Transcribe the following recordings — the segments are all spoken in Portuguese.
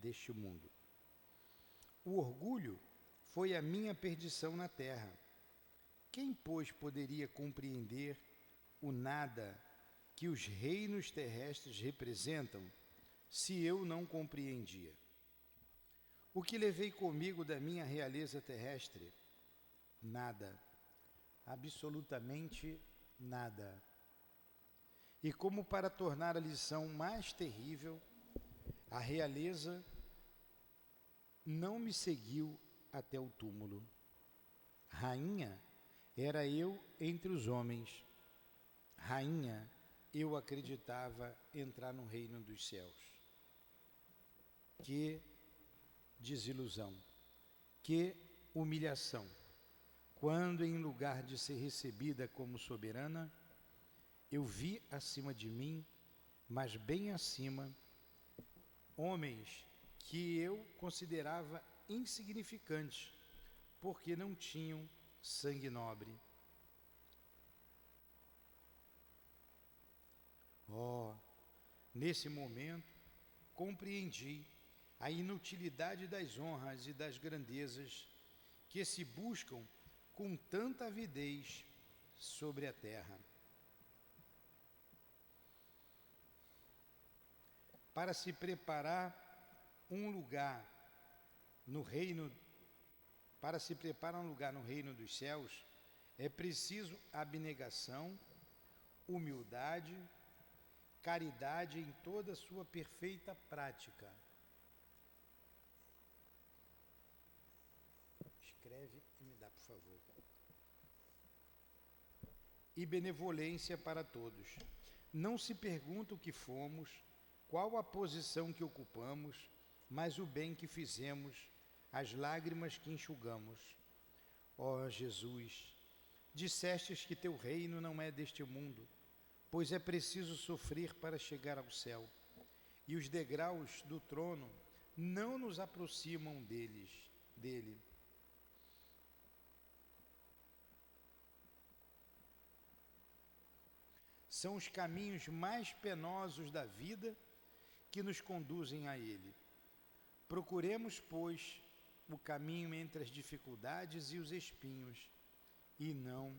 deste mundo. O orgulho foi a minha perdição na terra. Quem, pois, poderia compreender o nada que os reinos terrestres representam, se eu não compreendia? O que levei comigo da minha realeza terrestre? Nada, absolutamente nada. E como para tornar a lição mais terrível, a realeza não me seguiu até o túmulo. Rainha era eu entre os homens. Rainha, eu acreditava entrar no reino dos céus. Que desilusão, que humilhação, quando em lugar de ser recebida como soberana, eu vi acima de mim, mas bem acima, homens que eu considerava insignificantes, porque não tinham sangue nobre. Nesse momento, compreendi a inutilidade das honras e das grandezas que se buscam com tanta avidez sobre a terra. Para se preparar um lugar no reino dos céus, é preciso abnegação, humildade, caridade em toda a sua perfeita prática. Escreve e me dá, por favor. E benevolência para todos. Não se pergunta o que fomos, qual a posição que ocupamos, mas o bem que fizemos, as lágrimas que enxugamos. Ó Jesus, dissestes que teu reino não é deste mundo, pois é preciso sofrer para chegar ao céu, e os degraus do trono não nos aproximam dele. São os caminhos mais penosos da vida que nos conduzem a ele. Procuremos, pois, o caminho entre as dificuldades e os espinhos, e não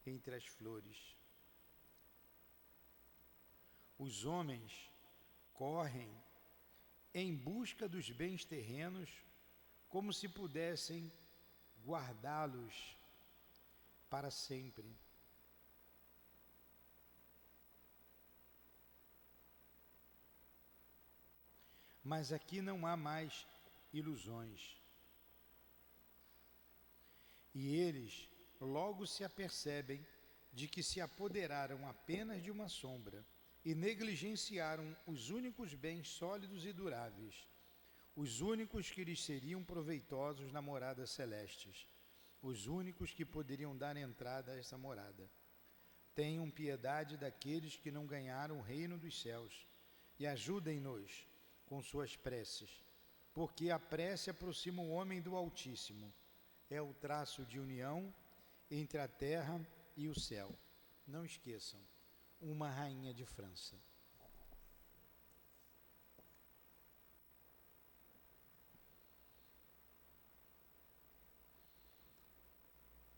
entre as flores. Os homens correm em busca dos bens terrenos como se pudessem guardá-los para sempre. Mas aqui não há mais ilusões. E eles logo se apercebem de que se apoderaram apenas de uma sombra e negligenciaram os únicos bens sólidos e duráveis, os únicos que lhes seriam proveitosos na morada celestes, os únicos que poderiam dar entrada a essa morada. Tenham piedade daqueles que não ganharam o reino dos céus e ajudem-nos com suas preces, porque a prece aproxima o homem do Altíssimo, é o traço de união entre a terra e o céu. Não esqueçam, uma rainha de França.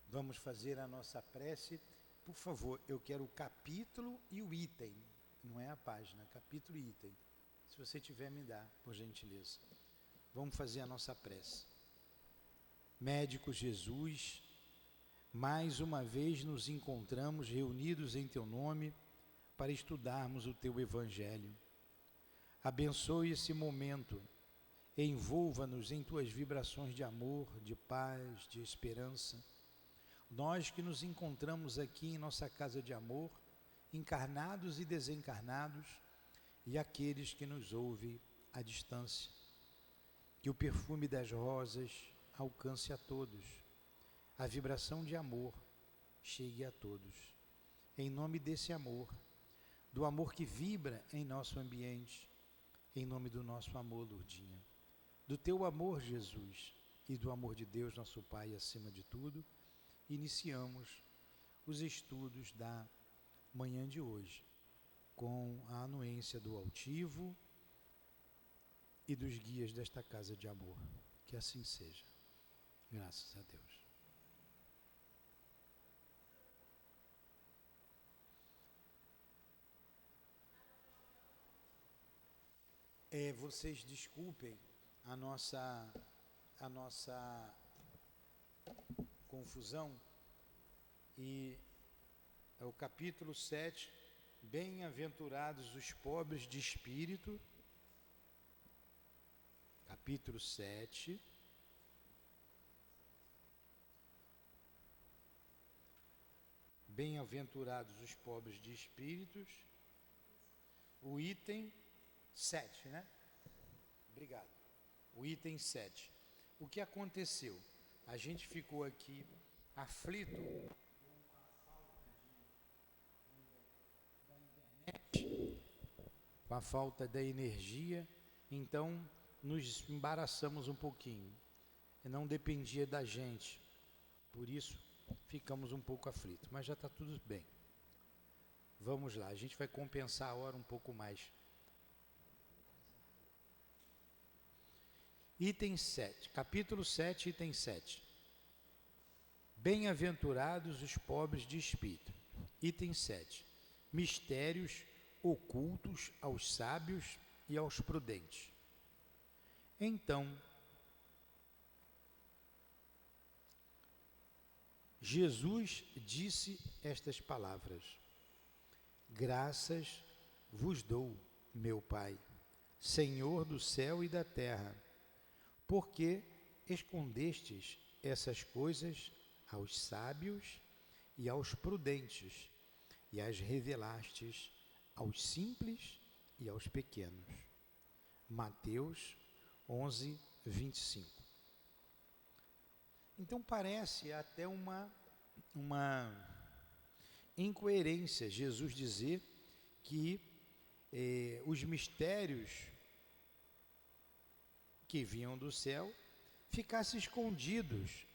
Vamos fazer a nossa prece. Por favor, eu quero o capítulo e o item, não é a página, capítulo e item. Se você tiver, me dá, por gentileza. Vamos fazer a nossa prece. Médico Jesus, mais uma vez nos encontramos reunidos em Teu nome para estudarmos o Teu Evangelho. Abençoe esse momento, envolva-nos em Tuas vibrações de amor, de paz, de esperança. Nós que nos encontramos aqui em nossa casa de amor, encarnados e desencarnados, e aqueles que nos ouvem à distância. Que o perfume das rosas alcance a todos, a vibração de amor chegue a todos. Em nome desse amor, do amor que vibra em nosso ambiente, em nome do nosso amor, Lourdinha, do Teu amor, Jesus, e do amor de Deus, nosso Pai, acima de tudo, iniciamos os estudos da manhã de hoje, com a anuência do altivo, e dos guias desta casa de amor. Que assim seja. Graças a Deus. Vocês desculpem a nossa confusão, e é o capítulo 7, bem-aventurados os pobres de espírito, capítulo 7, bem-aventurados os pobres de espíritos, o item 7, né? Obrigado. O item 7. O que aconteceu? A gente ficou aqui aflito com a falta da energia, então nos embaraçamos um pouquinho. E não dependia da gente. Por isso, ficamos um pouco aflitos. Mas já está tudo bem. Vamos lá, a gente vai compensar a hora um pouco mais. Item 7, capítulo 7, item 7. Bem-aventurados os pobres de espírito. Item 7. Mistérios ocultos aos sábios e aos prudentes. Então, Jesus disse estas palavras: graças vos dou, meu Pai, Senhor do céu e da terra, porque escondestes essas coisas aos sábios e aos prudentes, e as revelastes aos simples e aos pequenos. Mateus 11, 25. Então parece até uma incoerência Jesus dizer que os mistérios que vinham do céu ficassem escondidos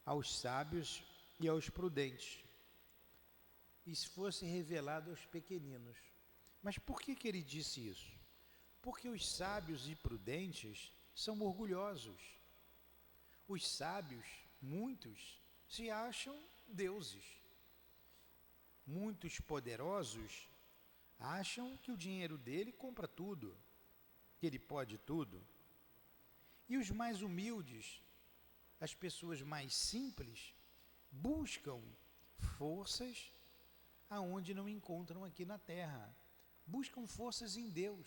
aos sábios e aos prudentes, e se fosse revelado aos pequeninos. Mas por que ele disse isso? Porque os sábios e prudentes são orgulhosos. Os sábios, muitos, se acham deuses. Muitos poderosos acham que o dinheiro dele compra tudo, que ele pode tudo. E os mais humildes, as pessoas mais simples, buscam forças aonde não encontram aqui na terra. Buscam forças em Deus.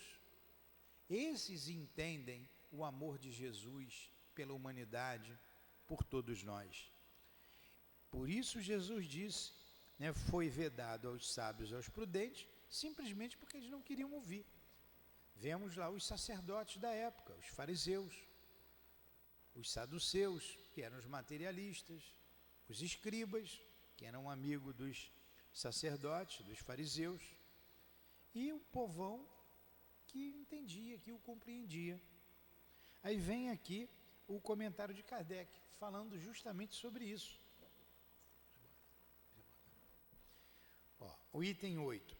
Esses entendem o amor de Jesus pela humanidade, por todos nós. Por isso Jesus disse, foi vedado aos sábios e aos prudentes, simplesmente porque eles não queriam ouvir. Vemos lá os sacerdotes da época, os fariseus, os saduceus, que eram os materialistas, os escribas, que eram amigos dos sacerdotes, dos fariseus, e o povão que entendia, que o compreendia. Aí vem aqui o comentário de Kardec, falando justamente sobre isso. O item 8.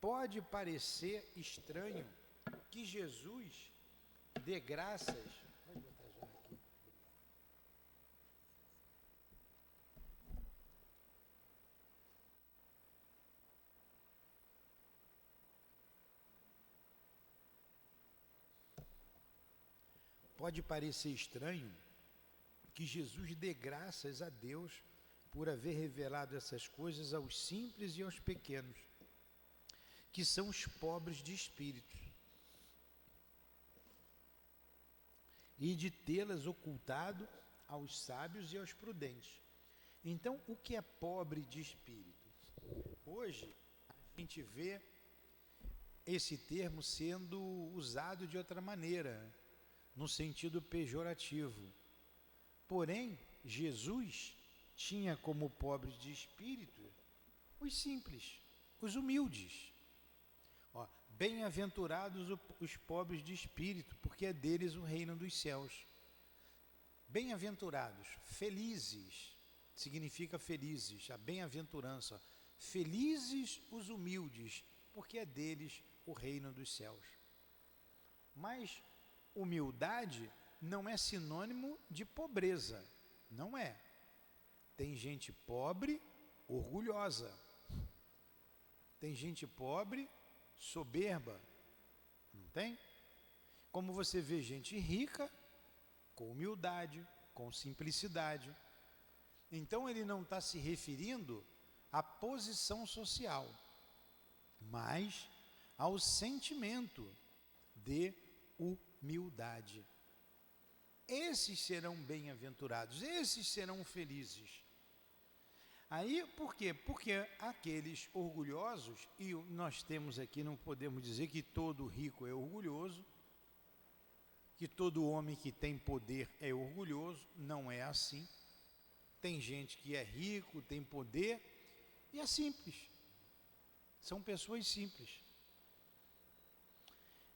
Pode parecer estranho que Jesus dê graças. Pode botar já aqui. Pode parecer estranho que Jesus dê graças a Deus por haver revelado essas coisas aos simples e aos pequenos, que são os pobres de espírito, e de tê-las ocultado aos sábios e aos prudentes. Então, o que é pobre de espírito? Hoje, a gente vê esse termo sendo usado de outra maneira, no sentido pejorativo. Porém, Jesus tinha como pobres de espírito os simples, os humildes. Bem-aventurados os pobres de espírito, porque é deles o reino dos céus. Bem-aventurados, felizes, significa felizes, a bem-aventurança. Felizes os humildes, porque é deles o reino dos céus. Mas humildade não é sinônimo de pobreza, não é. Tem gente pobre, orgulhosa. Tem gente pobre, soberba, não tem? Como você vê gente rica, com humildade, com simplicidade. Então ele não está se referindo à posição social, mas ao sentimento de humildade. Esses serão bem-aventurados, esses serão felizes. Aí, por quê? Porque aqueles orgulhosos, e nós temos aqui, não podemos dizer que todo rico é orgulhoso, que todo homem que tem poder é orgulhoso, não é assim. Tem gente que é rico, tem poder e é simples. São pessoas simples.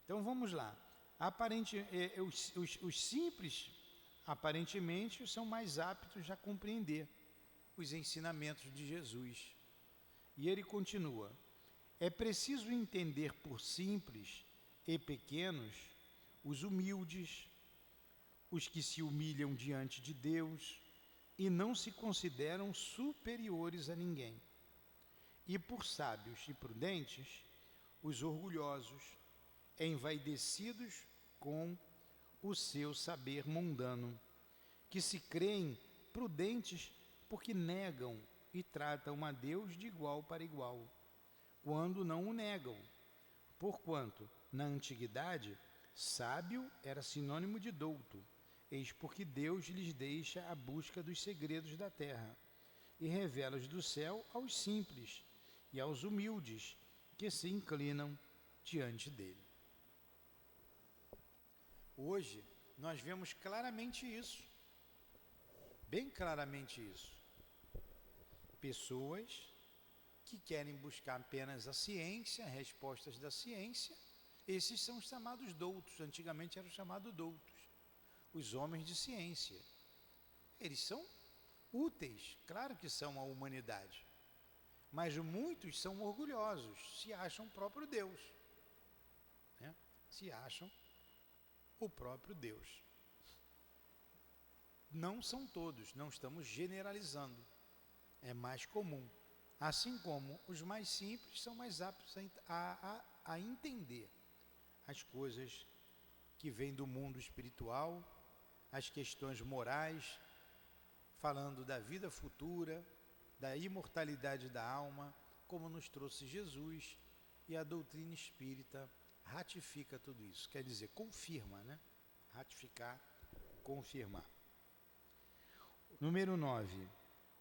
Então vamos lá. Os simples, aparentemente, são mais aptos a compreender os ensinamentos de Jesus. E ele continua: é preciso entender por simples e pequenos os humildes, os que se humilham diante de Deus e não se consideram superiores a ninguém. E por sábios e prudentes, os orgulhosos, envaidecidos com o seu saber mundano, que se creem prudentes porque negam e tratam a Deus de igual para igual, quando não o negam. Porquanto, na antiguidade, sábio era sinônimo de douto, eis porque Deus lhes deixa a busca dos segredos da terra, e revela-os do céu aos simples e aos humildes, que se inclinam diante dele. Hoje, nós vemos claramente isso, bem claramente isso. Pessoas que querem buscar apenas a ciência, respostas da ciência, esses são chamados doutos, antigamente eram chamados doutos, os homens de ciência. Eles são úteis, claro que são à humanidade, mas muitos são orgulhosos, se acham o próprio Deus, né? Se acham o próprio Deus. Não são todos, não estamos generalizando, é mais comum. Assim como os mais simples são mais aptos a entender as coisas que vêm do mundo espiritual, as questões morais, falando da vida futura, da imortalidade da alma, como nos trouxe Jesus, e a doutrina espírita ratifica tudo isso, quer dizer, confirma, né? Ratificar, confirmar. Número 9.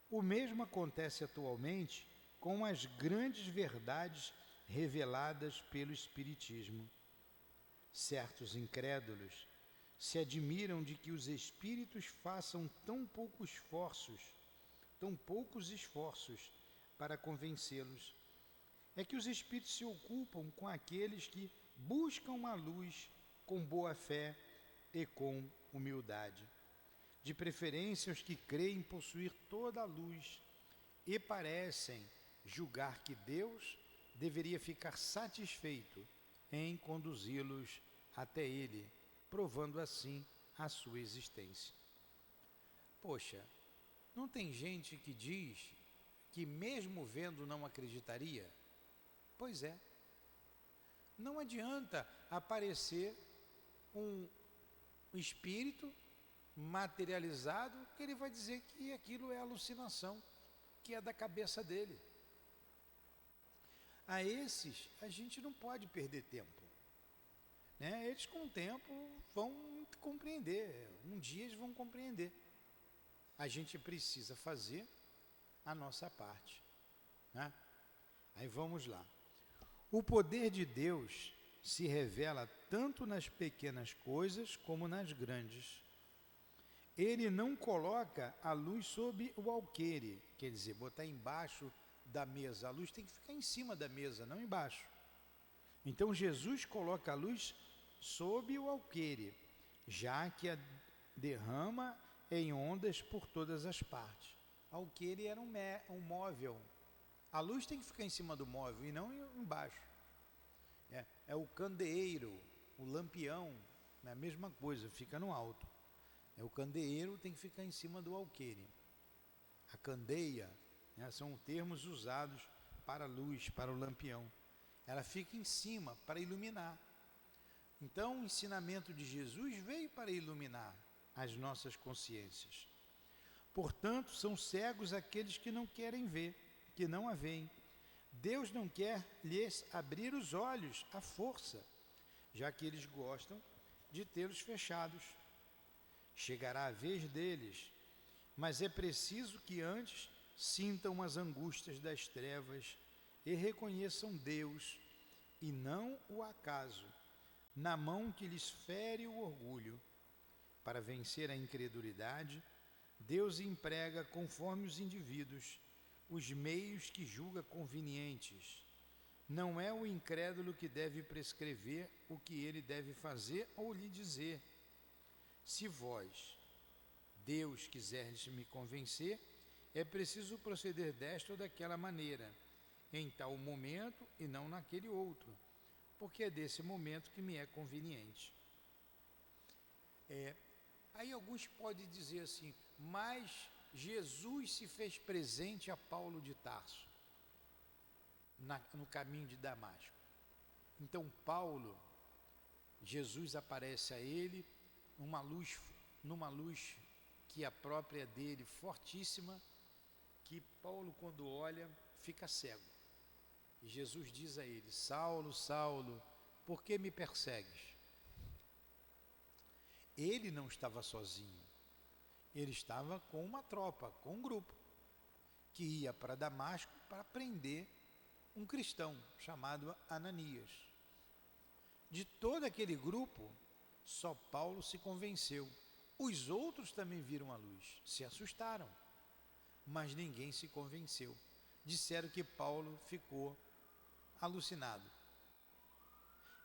O mesmo acontece atualmente com as grandes verdades reveladas pelo Espiritismo. Certos incrédulos se admiram de que os espíritos façam tão poucos esforços para convencê-los. É que os espíritos se ocupam com aqueles que buscam a luz com boa fé e com humildade. De preferência os que creem possuir toda a luz e parecem julgar que Deus deveria ficar satisfeito em conduzi-los até Ele, provando assim a sua existência. Poxa, não tem gente que diz que mesmo vendo não acreditaria? Pois é. Não adianta aparecer um espírito materializado que ele vai dizer que aquilo é alucinação, que é da cabeça dele. A esses a gente não pode perder tempo, né? Eles com o tempo vão compreender, um dia eles vão compreender. A gente precisa fazer a nossa parte, né? Aí vamos lá. O poder de Deus se revela tanto nas pequenas coisas como nas grandes. Ele não coloca a luz sob o alqueire, quer dizer, botar embaixo da mesa. A luz tem que ficar em cima da mesa, não embaixo. Então Jesus coloca a luz sob o alqueire, já que a derrama em ondas por todas as partes. Alqueire era um móvel. A luz tem que ficar em cima do móvel e não embaixo. É o candeeiro, o lampião, É a mesma coisa, fica no alto. O candeeiro tem que ficar em cima do alqueire. A candeia, né, são termos usados para a luz, para o lampião. Ela fica em cima para iluminar. Então, o ensinamento de Jesus veio para iluminar as nossas consciências. Portanto, são cegos aqueles que não querem ver, que não a veem. Deus não quer lhes abrir os olhos à força, já que eles gostam de tê-los fechados. Chegará a vez deles, mas é preciso que antes sintam as angústias das trevas e reconheçam Deus, e não o acaso, na mão que lhes fere o orgulho. Para vencer a incredulidade, Deus emprega, conforme os indivíduos, os meios que julga convenientes. Não é o incrédulo que deve prescrever o que ele deve fazer ou lhe dizer. Se vós, Deus, quiserdes me convencer, é preciso proceder desta ou daquela maneira, em tal momento e não naquele outro, porque é desse momento que me é conveniente. Aí alguns podem dizer assim, mas Jesus se fez presente a Paulo de Tarso, no caminho de Damasco. Então Paulo, Jesus aparece a ele numa luz que é própria dele, fortíssima, que Paulo, quando olha, fica cego. E Jesus diz a ele, Saulo, Saulo, por que me persegues? Ele não estava sozinho, ele estava com uma tropa, com um grupo, que ia para Damasco para prender um cristão chamado Ananias. De todo aquele grupo, só Paulo se convenceu. Os outros também viram a luz, se assustaram, mas ninguém se convenceu. Disseram que Paulo ficou alucinado.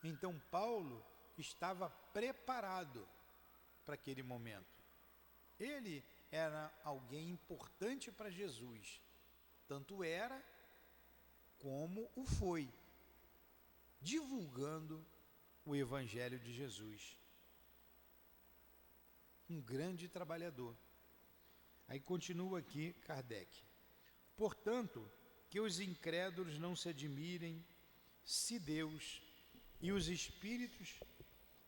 Então Paulo estava preparado para aquele momento. Ele era alguém importante para Jesus, tanto era como o foi, divulgando o Evangelho de Jesus. Um grande trabalhador. Aí continua aqui Kardec. Portanto, que os incrédulos não se admirem se Deus e os espíritos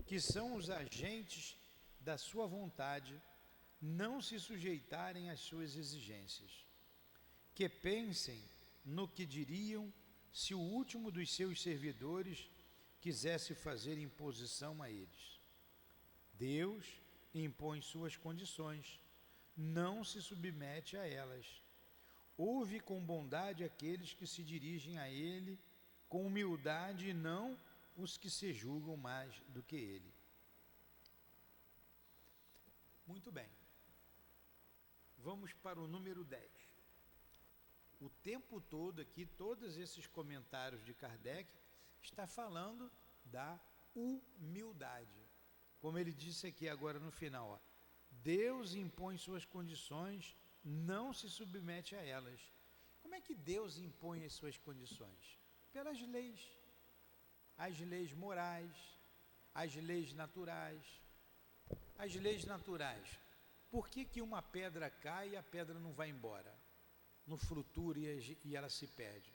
que são os agentes da sua vontade não se sujeitarem às suas exigências. Que pensem no que diriam se o último dos seus servidores quisesse fazer imposição a eles. Deus impõe suas condições, não se submete a elas. Ouve com bondade aqueles que se dirigem a ele, com humildade, e não os que se julgam mais do que ele. Muito bem. Vamos para o número 10. O tempo todo aqui, todos esses comentários de Kardec está falando da humildade. Como ele disse aqui agora no final, ó, Deus impõe suas condições, não se submete a elas. Como é que Deus impõe as suas condições? Pelas leis. As leis morais, as leis naturais. As leis naturais. Por que uma pedra cai e a pedra não vai embora? Não flutua e ela se perde?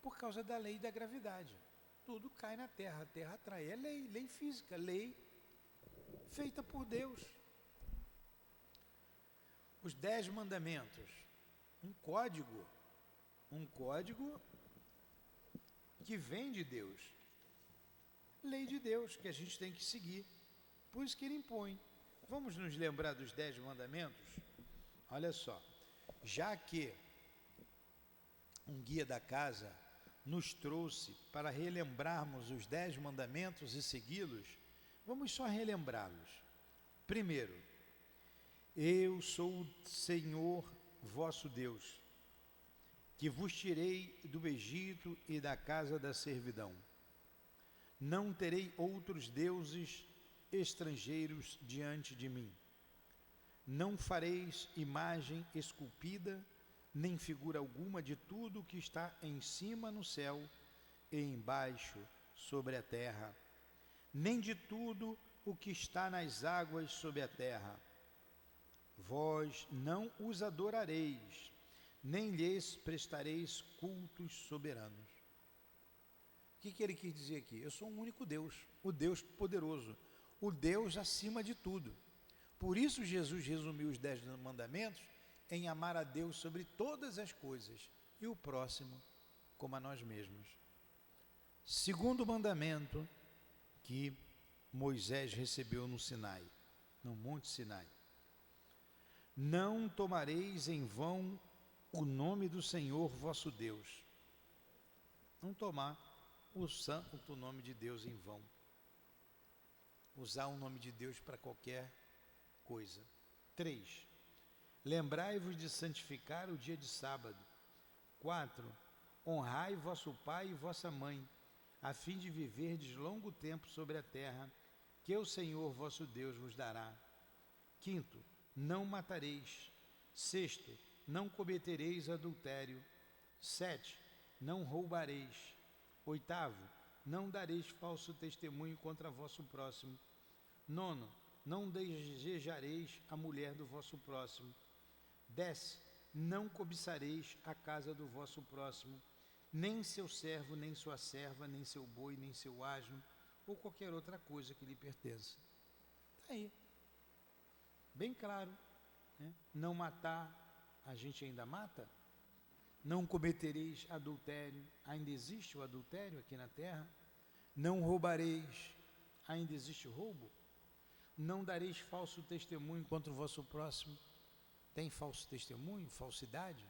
Por causa da lei da gravidade. Tudo cai na terra, a terra atrai. É lei, lei física, lei feita por Deus. Os 10 mandamentos, um código que vem de Deus, lei de Deus que a gente tem que seguir, por isso que ele impõe. Vamos nos lembrar dos 10 mandamentos? Olha só, já que um guia da casa nos trouxe para relembrarmos os 10 mandamentos e segui-los, vamos só relembrá-los. Primeiro, eu sou o Senhor vosso Deus, que vos tirei do Egito e da casa da servidão. Não terei outros deuses estrangeiros diante de mim. Não fareis imagem esculpida, nem figura alguma de tudo que está em cima no céu e embaixo sobre a terra, nem de tudo o que está nas águas sob a terra. Vós não os adorareis, nem lhes prestareis cultos soberanos. O que ele quis dizer aqui? Eu sou um único Deus, o Deus poderoso, o Deus acima de tudo. Por isso Jesus resumiu os 10 mandamentos em amar a Deus sobre todas as coisas e o próximo como a nós mesmos. Segundo mandamento que Moisés recebeu no Sinai, no Monte Sinai: não tomareis em vão o nome do Senhor vosso Deus. Não tomar o santo nome de Deus em vão. Usar o nome de Deus para qualquer coisa. 3. Lembrai-vos de santificar o dia de sábado. 4. Honrai vosso pai e vossa mãe, a fim de viverdes longo tempo sobre a terra, que o Senhor vosso Deus vos dará. 5. Não matareis. 6. Não cometereis adultério. 7. Não roubareis. 8. Não dareis falso testemunho contra vosso próximo. 9. Não desejareis a mulher do vosso próximo. 10. Não cobiçareis a casa do vosso próximo, nem seu servo, nem sua serva, nem seu boi, nem seu asno, ou qualquer outra coisa que lhe pertença. Está aí. Bem claro, né? Não matar, a gente ainda mata. Não cometereis adultério, ainda existe o adultério aqui na terra. Não roubareis, ainda existe o roubo. Não dareis falso testemunho contra o vosso próximo. Tem falso testemunho, falsidade?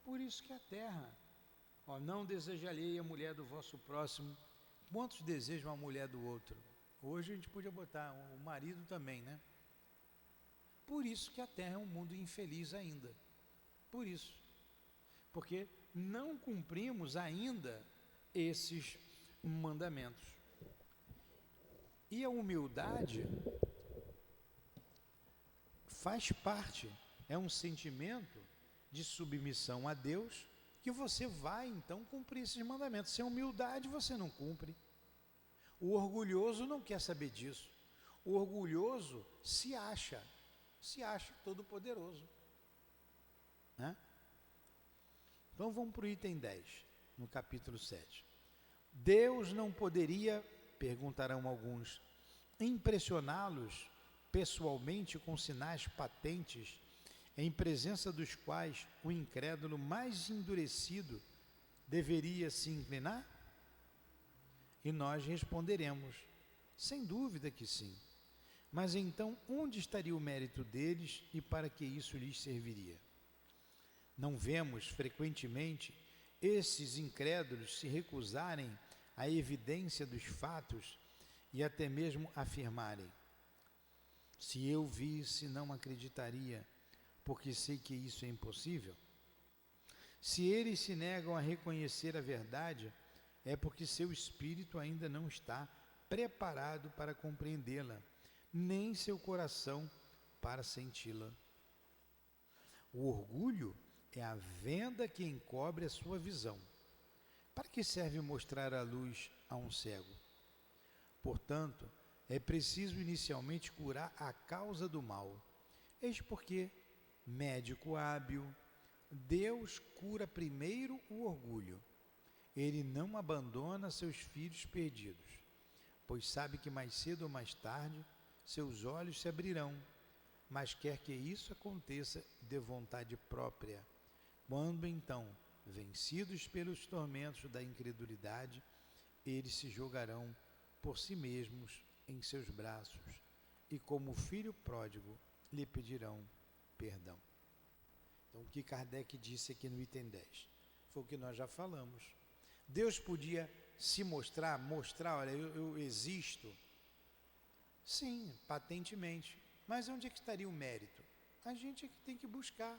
Por isso que a terra, não desejarei a mulher do vosso próximo. Quantos desejam a mulher do outro? Hoje a gente podia botar o marido também, né? Por isso que a terra é um mundo infeliz ainda. Por isso. Porque não cumprimos ainda esses mandamentos. E a humildade faz parte, é um sentimento de submissão a Deus, que você vai então cumprir esses mandamentos. Sem humildade você não cumpre. O orgulhoso não quer saber disso. O orgulhoso se acha todo poderoso, né? Então vamos para o item 10, no capítulo 7. Deus não poderia, perguntarão alguns, impressioná-los pessoalmente com sinais patentes, em presença dos quais o incrédulo mais endurecido deveria se inclinar? E nós responderemos, sem dúvida que sim. Mas então, onde estaria o mérito deles e para que isso lhes serviria? Não vemos frequentemente esses incrédulos se recusarem à evidência dos fatos e até mesmo afirmarem: se eu visse, não acreditaria, porque sei que isso é impossível? Se eles se negam a reconhecer a verdade, é porque seu espírito ainda não está preparado para compreendê-la, nem seu coração para senti-la. O orgulho é a venda que encobre a sua visão. Para que serve mostrar a luz a um cego? Portanto, é preciso inicialmente curar a causa do mal. Eis porque, médico hábil, Deus cura primeiro o orgulho. Ele não abandona seus filhos perdidos, pois sabe que mais cedo ou mais tarde seus olhos se abrirão, mas quer que isso aconteça de vontade própria. Quando então, vencidos pelos tormentos da incredulidade, eles se jogarão por si mesmos em seus braços e, como filho pródigo, lhe pedirão perdão. Então, o que Kardec disse aqui no item 10 foi o que nós já falamos. Deus podia se mostrar, olha, eu existo. Sim, patentemente. Mas onde é que estaria o mérito? A gente é que tem que buscar.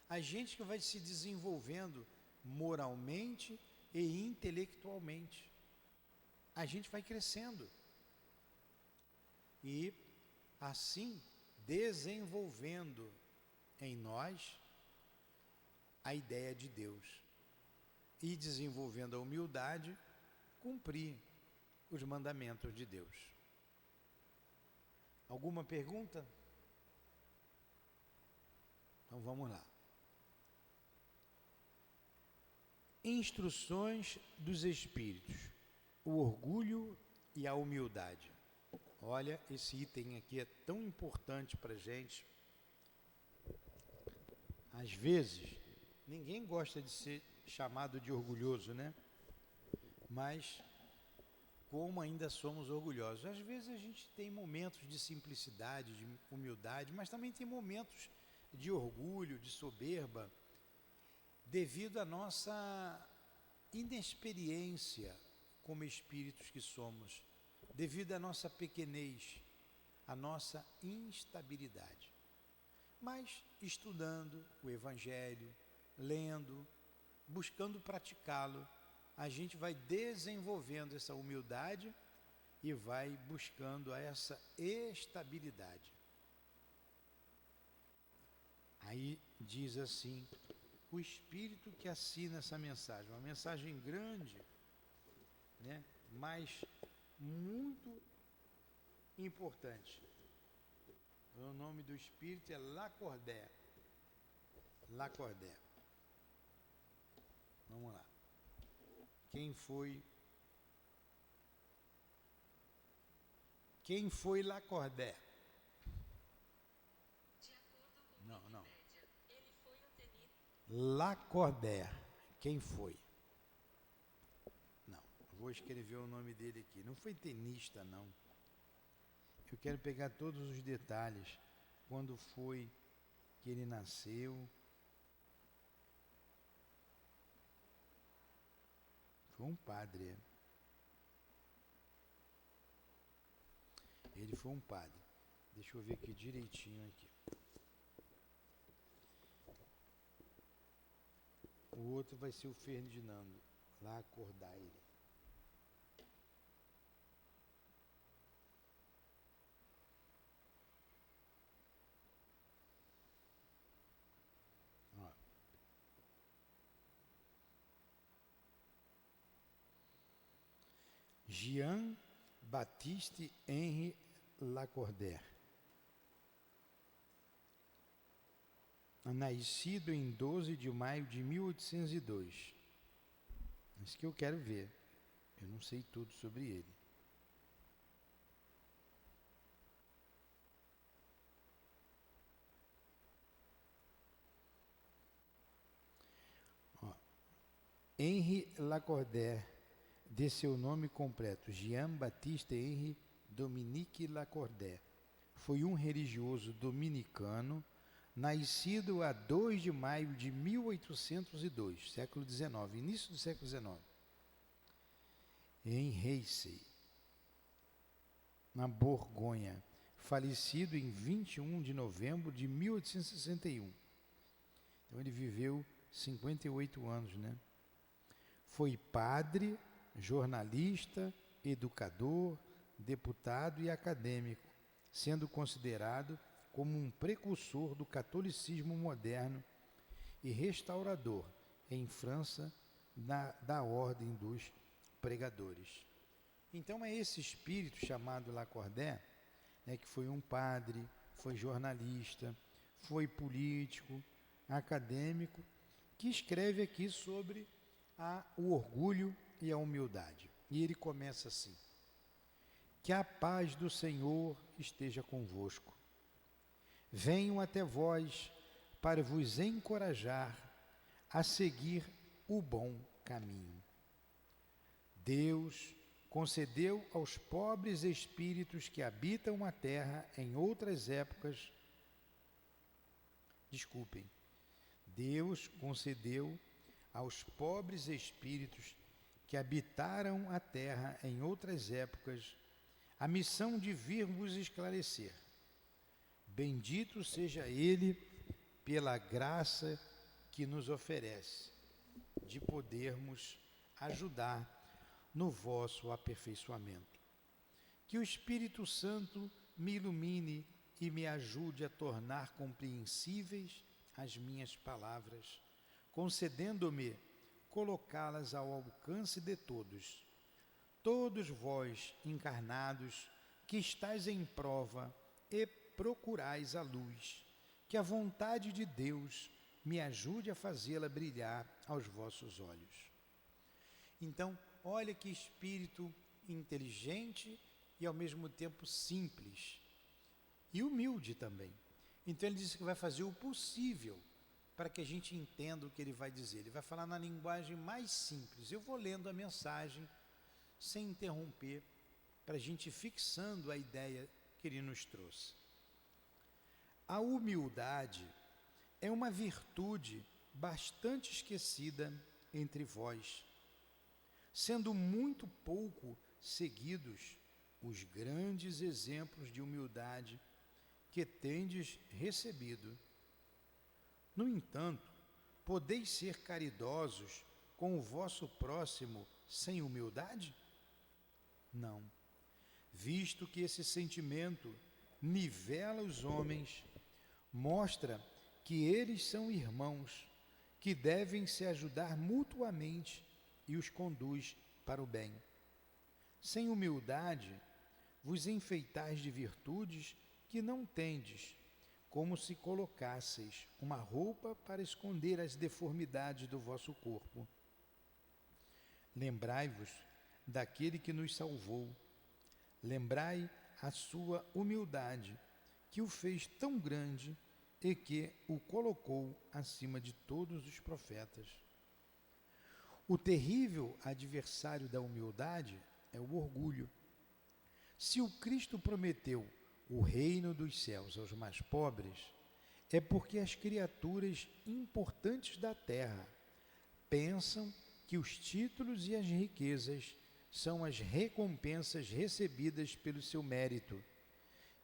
A gente que vai se desenvolvendo moralmente e intelectualmente. A gente vai crescendo. E assim desenvolvendo em nós a ideia de Deus. E desenvolvendo a humildade, cumprir os mandamentos de Deus. Alguma pergunta? Então vamos lá. Instruções dos espíritos, o orgulho e a humildade. Olha, esse item aqui é tão importante para a gente. Às vezes, ninguém gosta de ser chamado de orgulhoso, né? Mas, como ainda somos orgulhosos? Às vezes a gente tem momentos de simplicidade, de humildade, mas também tem momentos de orgulho, de soberba, devido à nossa inexperiência como espíritos que somos, devido à nossa pequenez, à nossa instabilidade. Mas estudando o Evangelho, lendo, buscando praticá-lo, a gente vai desenvolvendo essa humildade e vai buscando essa estabilidade. Aí diz assim, o Espírito que assina essa mensagem, uma mensagem grande, né? Mas muito importante. O nome do Espírito é Lacordaire. Lacordaire. Vamos lá. Quem foi Lacordaire? Não. Lacordaire. Quem foi? Não, vou escrever o nome dele aqui. Não foi tenista, não. Eu quero pegar todos os detalhes. Quando foi que ele nasceu? Foi um padre. Ele foi um padre. Deixa eu ver aqui direitinho aqui. O outro vai ser o Ferdinando Lacordaire. Jean-Baptiste Henri Lacordaire, nascido em 12 de maio de 1802. Isso que eu quero ver. Eu não sei tudo sobre ele. Henri Lacordaire, de seu nome completo, Jean-Baptiste Henri Dominique Lacordaire, foi um religioso dominicano, nascido a 2 de maio de 1802, século XIX, início do século XIX, em Heissey, na Borgonha, falecido em 21 de novembro de 1861. Então ele viveu 58 anos, né? Foi padre, jornalista, educador, deputado e acadêmico, sendo considerado como um precursor do catolicismo moderno e restaurador em França da ordem dos pregadores. Então é esse espírito chamado Lacordaire, né, que foi um padre, foi jornalista, foi político, acadêmico, que escreve aqui sobre o orgulho e a humildade. E ele começa assim: que a paz do Senhor esteja convosco. Venho até vós para vos encorajar a seguir o bom caminho. Deus concedeu aos pobres espíritos que habitam a terra em outras épocas. Deus concedeu aos pobres espíritos que habitaram a terra em outras épocas a missão de vir vos esclarecer. Bendito seja Ele pela graça que nos oferece de podermos ajudar no vosso aperfeiçoamento. Que o Espírito Santo me ilumine e me ajude a tornar compreensíveis as minhas palavras, concedendo-me colocá-las ao alcance de todos vós encarnados, que estáis em prova e procurais a luz, que a vontade de Deus me ajude a fazê-la brilhar aos vossos olhos. Então, olha que espírito inteligente e ao mesmo tempo simples e humilde também. Então ele disse que vai fazer o possível para que a gente entenda o que ele vai dizer. Ele vai falar na linguagem mais simples. Eu vou lendo a mensagem sem interromper, para a gente ir fixando a ideia que ele nos trouxe. A humildade é uma virtude bastante esquecida entre vós, sendo muito pouco seguidos os grandes exemplos de humildade que tendes recebido. No entanto, podeis ser caridosos com o vosso próximo sem humildade? Não, visto que esse sentimento nivela os homens, mostra que eles são irmãos, que devem se ajudar mutuamente e os conduz para o bem. Sem humildade, vos enfeitais de virtudes que não tendes, como se colocasseis uma roupa para esconder as deformidades do vosso corpo. Lembrai-vos daquele que nos salvou. Lembrai a sua humildade, que o fez tão grande e que o colocou acima de todos os profetas. O terrível adversário da humildade é o orgulho. Se o Cristo prometeu o reino dos céus aos mais pobres, é porque as criaturas importantes da terra pensam que os títulos e as riquezas são as recompensas recebidas pelo seu mérito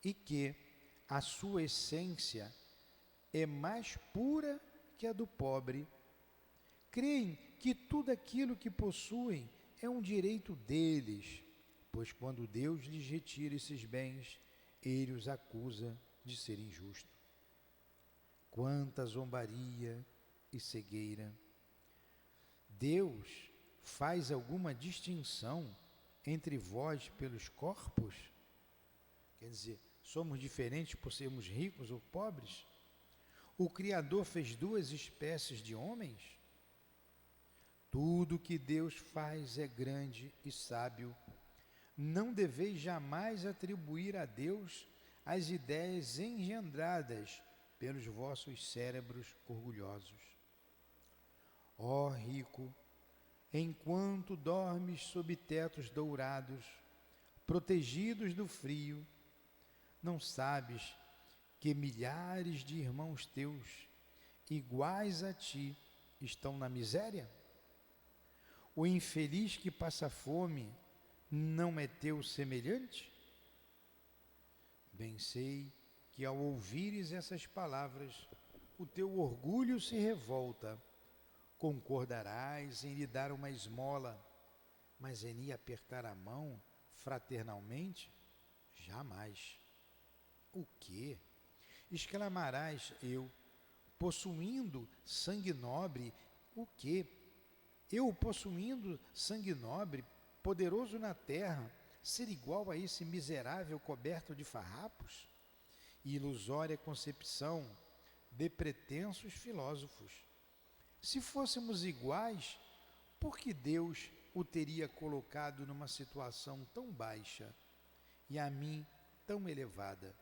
e que a sua essência é mais pura que a do pobre. Creem que tudo aquilo que possuem é um direito deles, pois quando Deus lhes retira esses bens, ele os acusa de ser injusto. Quanta zombaria e cegueira! Deus faz alguma distinção entre vós pelos corpos? Quer dizer, somos diferentes por sermos ricos ou pobres? O Criador fez duas espécies de homens? Tudo que Deus faz é grande e sábio. Não deveis jamais atribuir a Deus as ideias engendradas pelos vossos cérebros orgulhosos. Ó rico, enquanto dormes sob tetos dourados, protegidos do frio, não sabes que milhares de irmãos teus, iguais a ti, estão na miséria? O infeliz que passa fome não é teu semelhante? Bem sei que ao ouvires essas palavras, o teu orgulho se revolta. Concordarás em lhe dar uma esmola, mas em lhe apertar a mão fraternalmente? Jamais. O quê? Exclamarás eu, possuindo sangue nobre, o quê? Eu, possuindo sangue nobre, poderoso na terra, ser igual a esse miserável coberto de farrapos? Ilusória concepção de pretensos filósofos. Se fôssemos iguais, por que Deus o teria colocado numa situação tão baixa e a mim tão elevada?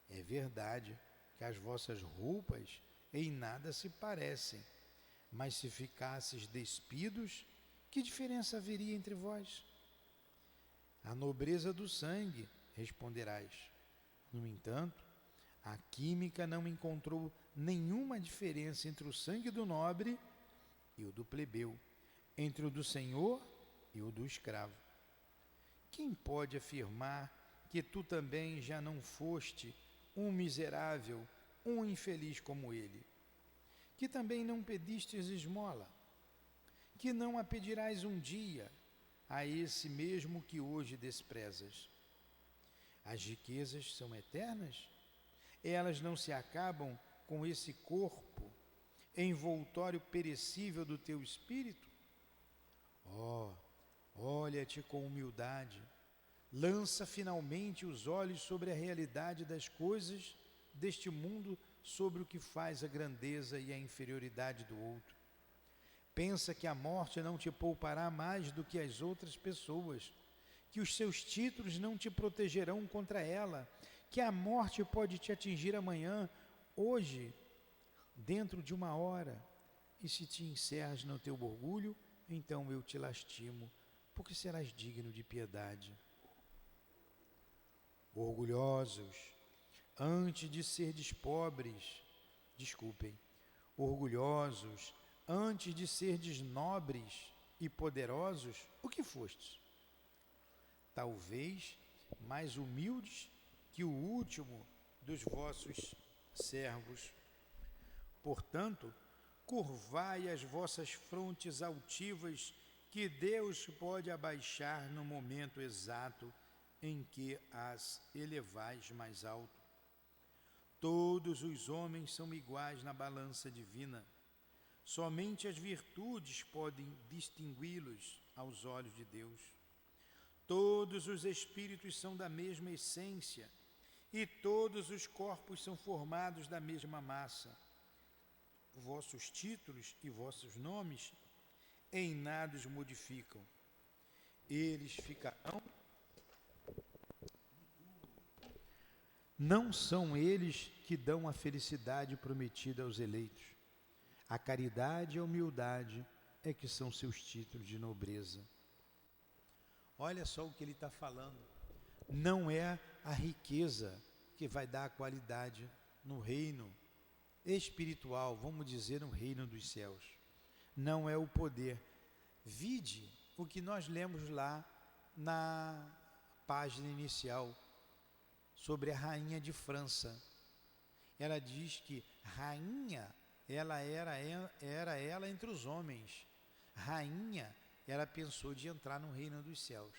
É verdade que as vossas roupas em nada se parecem, mas se ficasseis despidos, que diferença haveria entre vós? A nobreza do sangue, responderás. No entanto, a química não encontrou nenhuma diferença entre o sangue do nobre e o do plebeu, entre o do senhor e o do escravo. Quem pode afirmar que tu também já não foste um miserável, um infeliz como ele? Que também não pedistes esmola? Que não a pedirás um dia a esse mesmo que hoje desprezas? As riquezas são eternas? Elas não se acabam com esse corpo, envoltório perecível do teu espírito? Oh, olha-te com humildade, Lança finalmente os olhos sobre a realidade das coisas deste mundo, sobre o que faz a grandeza e a inferioridade do outro. Pensa que a morte não te poupará mais do que as outras pessoas, que os seus títulos não te protegerão contra ela, que a morte pode te atingir amanhã, hoje, dentro de uma hora, e se te encerras no teu orgulho, então eu te lastimo, porque serás digno de piedade. Orgulhosos, antes de serdes pobres, orgulhosos, antes de serdes nobres e poderosos, o que fostes? Talvez mais humildes que o último dos vossos servos. Portanto, curvai as vossas frontes altivas, que Deus pode abaixar no momento exato em que as elevais mais alto. Todos os homens são iguais na balança divina. Somente as virtudes podem distingui-los aos olhos de Deus. Todos os espíritos são da mesma essência, e todos os corpos são formados da mesma massa. Vossos títulos e vossos nomes em nada os modificam. Eles ficarão. Não são eles que dão a felicidade prometida aos eleitos. A caridade e a humildade é que são seus títulos de nobreza. Olha só o que ele está falando. Não é a riqueza que vai dar a qualidade no reino espiritual, vamos dizer, no reino dos céus. Não é o poder. Vide o que nós lemos lá na página inicial, sobre a rainha de França. Ela diz que rainha, ela era ela entre os homens. Rainha, ela pensou de entrar no reino dos céus.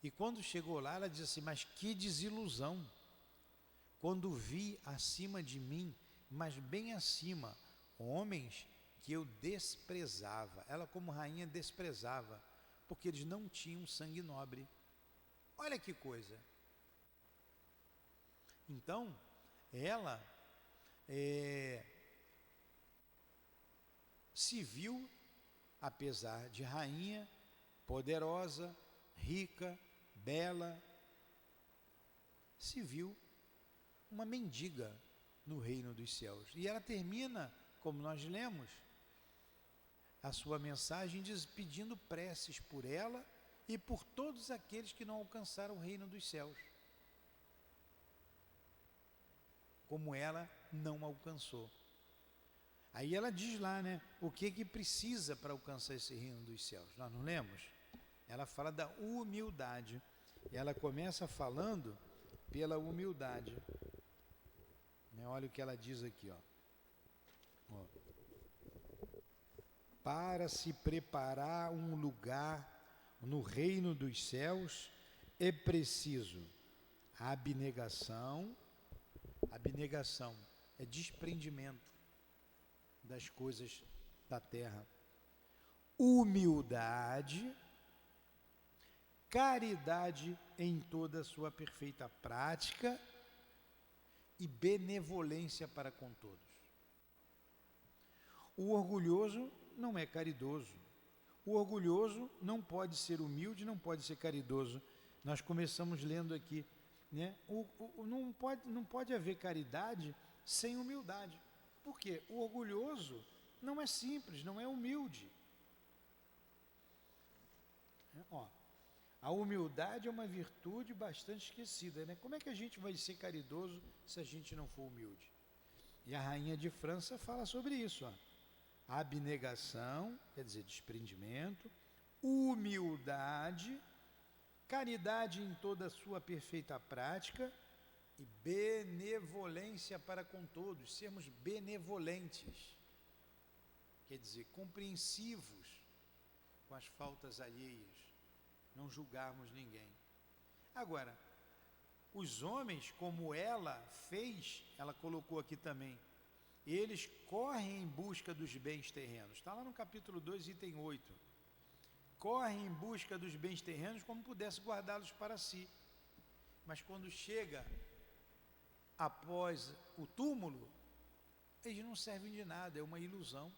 E quando chegou lá, ela diz assim, mas que desilusão, quando vi acima de mim, mas bem acima, homens que eu desprezava. Ela como rainha desprezava, porque eles não tinham sangue nobre. Olha que coisa. Então, ela se viu, apesar de rainha, poderosa, rica, bela, se viu uma mendiga no reino dos céus. E ela termina, como nós lemos, a sua mensagem pedindo preces por ela e por todos aqueles que não alcançaram o reino dos céus, como ela não alcançou. Aí ela diz lá, né, o que precisa para alcançar esse reino dos céus. Nós não lemos? Ela fala da humildade. E ela começa falando pela humildade. Olha o que ela diz aqui, ó. Para se preparar um lugar no reino dos céus, é preciso abnegação. Abnegação é desprendimento das coisas da terra. Humildade, caridade em toda a sua perfeita prática e benevolência para com todos. O orgulhoso não é caridoso. O orgulhoso não pode ser humilde, não pode ser caridoso. Nós começamos lendo aqui, né? Não pode haver caridade sem humildade. Por quê? O orgulhoso não é simples, não é humilde. A humildade é uma virtude bastante esquecida, né? Como é que a gente vai ser caridoso se a gente não for humilde? E a rainha de França fala sobre isso, ó. Abnegação, quer dizer, desprendimento, humildade, caridade em toda a sua perfeita prática e benevolência para com todos, sermos benevolentes, quer dizer, compreensivos com as faltas alheias, não julgarmos ninguém. Agora, os homens, como ela fez, ela colocou aqui também, eles correm em busca dos bens terrenos. Está lá no capítulo 2, item 8. corre em busca dos bens terrenos como pudesse guardá-los para si. Mas quando chega após o túmulo, eles não servem de nada, é uma ilusão.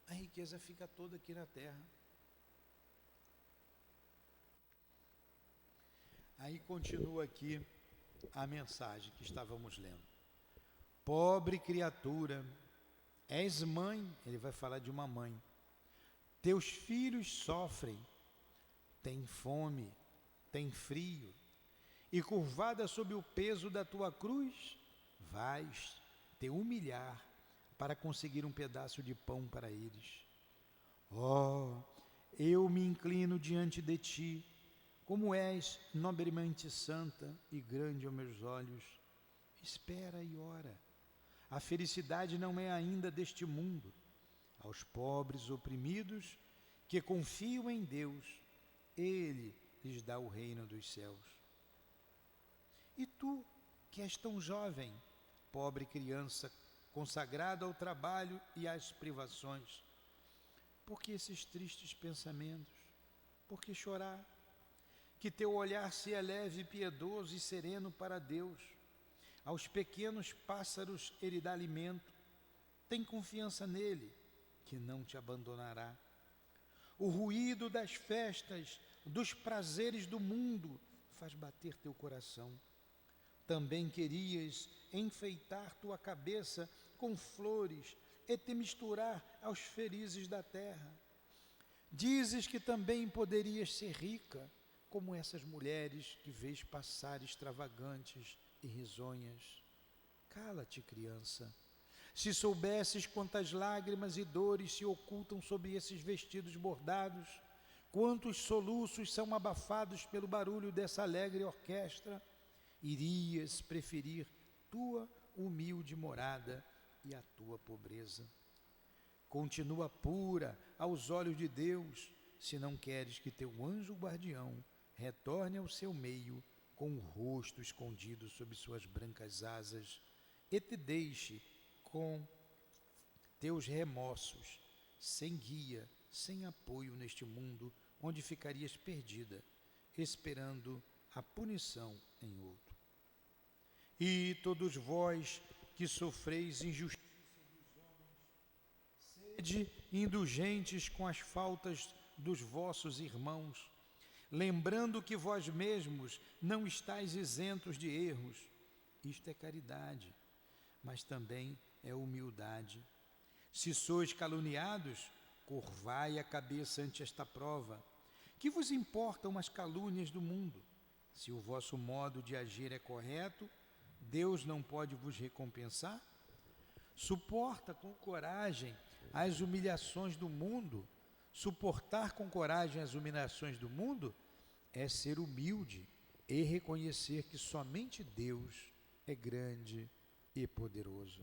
A riqueza fica toda aqui na terra. Aí continua aqui a mensagem que estávamos lendo. Pobre criatura, és mãe, ele vai falar de uma mãe. Teus filhos sofrem, têm fome, têm frio, e curvada sob o peso da tua cruz, vais te humilhar para conseguir um pedaço de pão para eles. Oh, eu me inclino diante de ti, como és nobremente santa e grande aos meus olhos. Espera e ora. A felicidade não é ainda deste mundo. Aos pobres oprimidos que confiam em Deus, Ele lhes dá o reino dos céus. E tu, que és tão jovem, pobre criança, consagrado ao trabalho e às privações, por que esses tristes pensamentos? Por que chorar? Que teu olhar se eleve piedoso e sereno para Deus. Aos pequenos pássaros Ele dá alimento. Tem confiança nele, que não te abandonará. O ruído das festas, dos prazeres do mundo, faz bater teu coração. Também querias enfeitar tua cabeça com flores e te misturar aos felizes da terra. Dizes que também poderias ser rica, como essas mulheres que vês passar extravagantes e risonhas. Cala-te, criança. Se soubesses quantas lágrimas e dores se ocultam sob esses vestidos bordados, quantos soluços são abafados pelo barulho dessa alegre orquestra, irias preferir tua humilde morada e a tua pobreza. Continua pura aos olhos de Deus, se não queres que teu anjo guardião retorne ao seu meio com o rosto escondido sob suas brancas asas e te deixe com teus remorsos, sem guia, sem apoio neste mundo onde ficarias perdida, esperando a punição em outro. E todos vós que sofreis injustiça dos homens, sede indulgentes com as faltas dos vossos irmãos, lembrando que vós mesmos não estáis isentos de erros. Isto é caridade, mas também é humildade. Se sois caluniados, curvai a cabeça ante esta prova. Que vos importam as calúnias do mundo? Se o vosso modo de agir é correto, Deus não pode vos recompensar? Suporta com coragem as humilhações do mundo. Suportar com coragem as humilhações do mundo é ser humilde e reconhecer que somente Deus é grande e poderoso.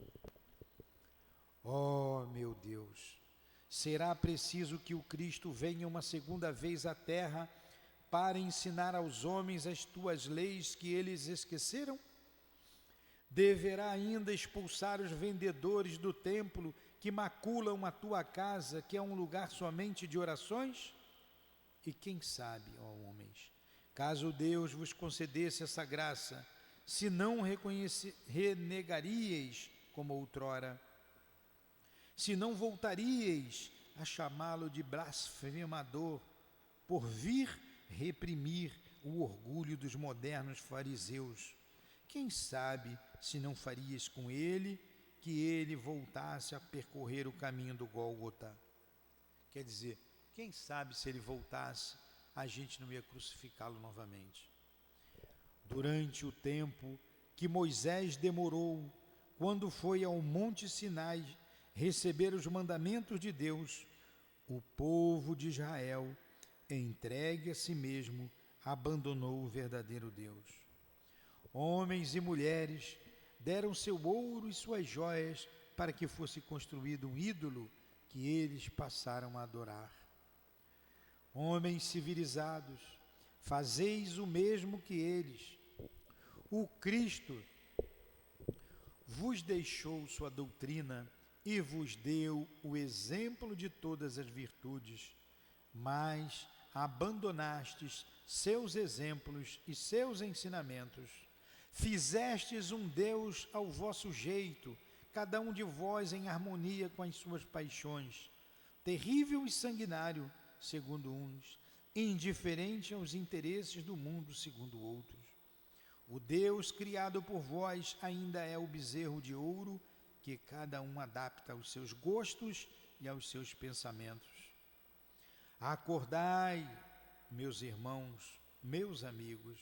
Oh, meu Deus, será preciso que o Cristo venha uma segunda vez à terra para ensinar aos homens as tuas leis que eles esqueceram? Deverá ainda expulsar os vendedores do templo que maculam a tua casa, que é um lugar somente de orações? E quem sabe, ó homens, caso Deus vos concedesse essa graça, se não renegaríeis como outrora, se não voltaríeis a chamá-lo de blasfemador, por vir reprimir o orgulho dos modernos fariseus. Quem sabe se não farias com ele que ele voltasse a percorrer o caminho do Gólgota? Quer dizer, quem sabe se ele voltasse, a gente não ia crucificá-lo novamente. Durante o tempo que Moisés demorou, quando foi ao Monte Sinai receber os mandamentos de Deus, o povo de Israel, entregue a si mesmo, abandonou o verdadeiro Deus. Homens e mulheres deram seu ouro e suas joias para que fosse construído um ídolo que eles passaram a adorar. Homens civilizados, fazeis o mesmo que eles. O Cristo vos deixou sua doutrina e vos deu o exemplo de todas as virtudes. mas abandonastes seus exemplos e seus ensinamentos. Fizestes um Deus ao vosso jeito, cada um de vós em harmonia com as suas paixões, terrível e sanguinário, segundo uns, indiferente aos interesses do mundo, segundo outros. O Deus criado por vós ainda é o bezerro de ouro, que cada um adapta aos seus gostos e aos seus pensamentos. Acordai, meus irmãos, meus amigos,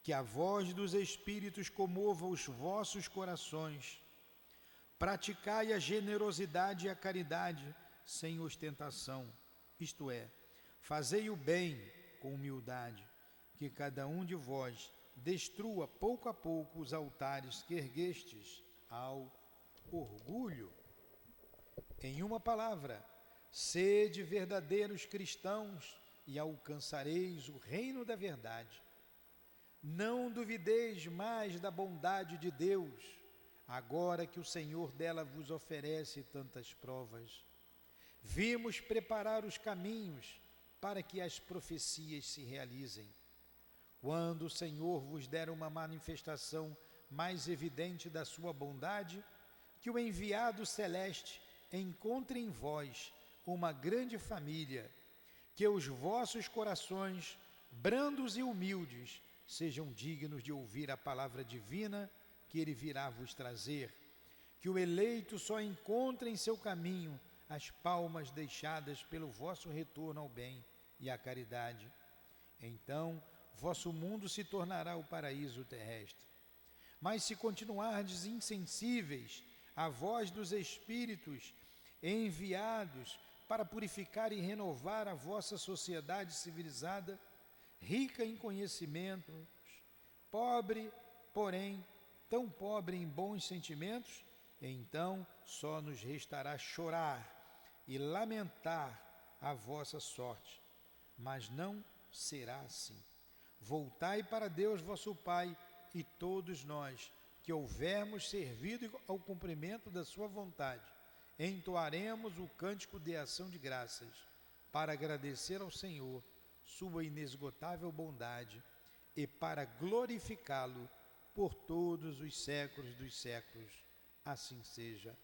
que a voz dos Espíritos comova os vossos corações. Praticai a generosidade e a caridade sem ostentação, isto é, fazei o bem com humildade, que cada um de vós destrua pouco a pouco os altares que erguestes ao orgulho. Em uma palavra, sede verdadeiros cristãos e alcançareis o reino da verdade. Não duvideis mais da bondade de Deus, agora que o Senhor dela vos oferece tantas provas. Vimos preparar os caminhos para que as profecias se realizem. Quando o Senhor vos der uma manifestação mais evidente da sua bondade, que o enviado celeste encontre em vós uma grande família, que os vossos corações, brandos e humildes, sejam dignos de ouvir a palavra divina que ele virá vos trazer, que o eleito só encontre em seu caminho as palmas deixadas pelo vosso retorno ao bem e à caridade. Então, vosso mundo se tornará o paraíso terrestre. Mas se continuardes insensíveis à voz dos Espíritos enviados para purificar e renovar a vossa sociedade civilizada, rica em conhecimentos, pobre, porém, tão pobre em bons sentimentos, então só nos restará chorar e lamentar a vossa sorte, mas não será assim. Voltai para Deus vosso Pai, e todos nós, que houvermos servido ao cumprimento da sua vontade, entoaremos o cântico de ação de graças, para agradecer ao Senhor sua inesgotável bondade e para glorificá-lo por todos os séculos dos séculos. Assim seja.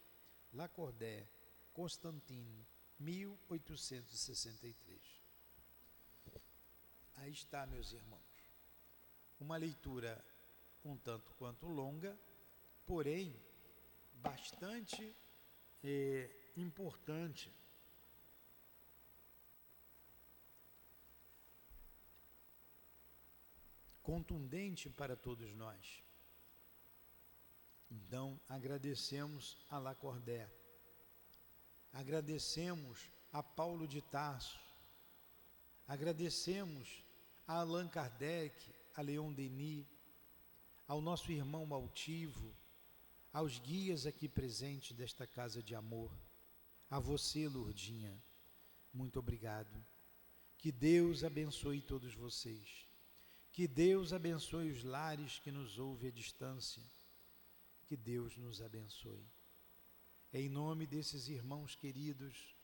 Lacordaire, Constantine, 1863. Aí está, meus irmãos. Uma leitura um tanto quanto longa, porém bastante importante. Contundente para todos nós. Então, agradecemos a Lacordaire, agradecemos a Paulo de Tarso, agradecemos a Allan Kardec, a Leon Denis, ao nosso irmão altivo, aos guias aqui presentes desta casa de amor, a você, Lourdinha, muito obrigado. Que Deus abençoe todos vocês. Que Deus abençoe os lares que nos ouvem à distância. Que Deus nos abençoe. Em nome desses irmãos queridos,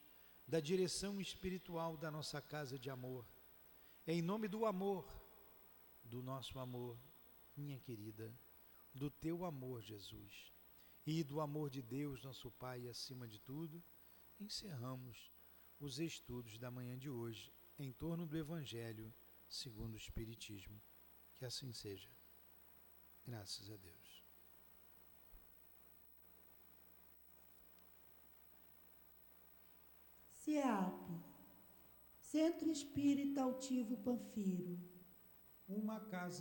da direção espiritual da nossa casa de amor, em nome do amor, do nosso amor, minha querida, do teu amor, Jesus, e do amor de Deus, nosso Pai, acima de tudo, encerramos os estudos da manhã de hoje em torno do Evangelho segundo o Espiritismo. Que assim seja. Graças a Deus. CEAP, Centro Espírita Altivo Panfiro. Uma casa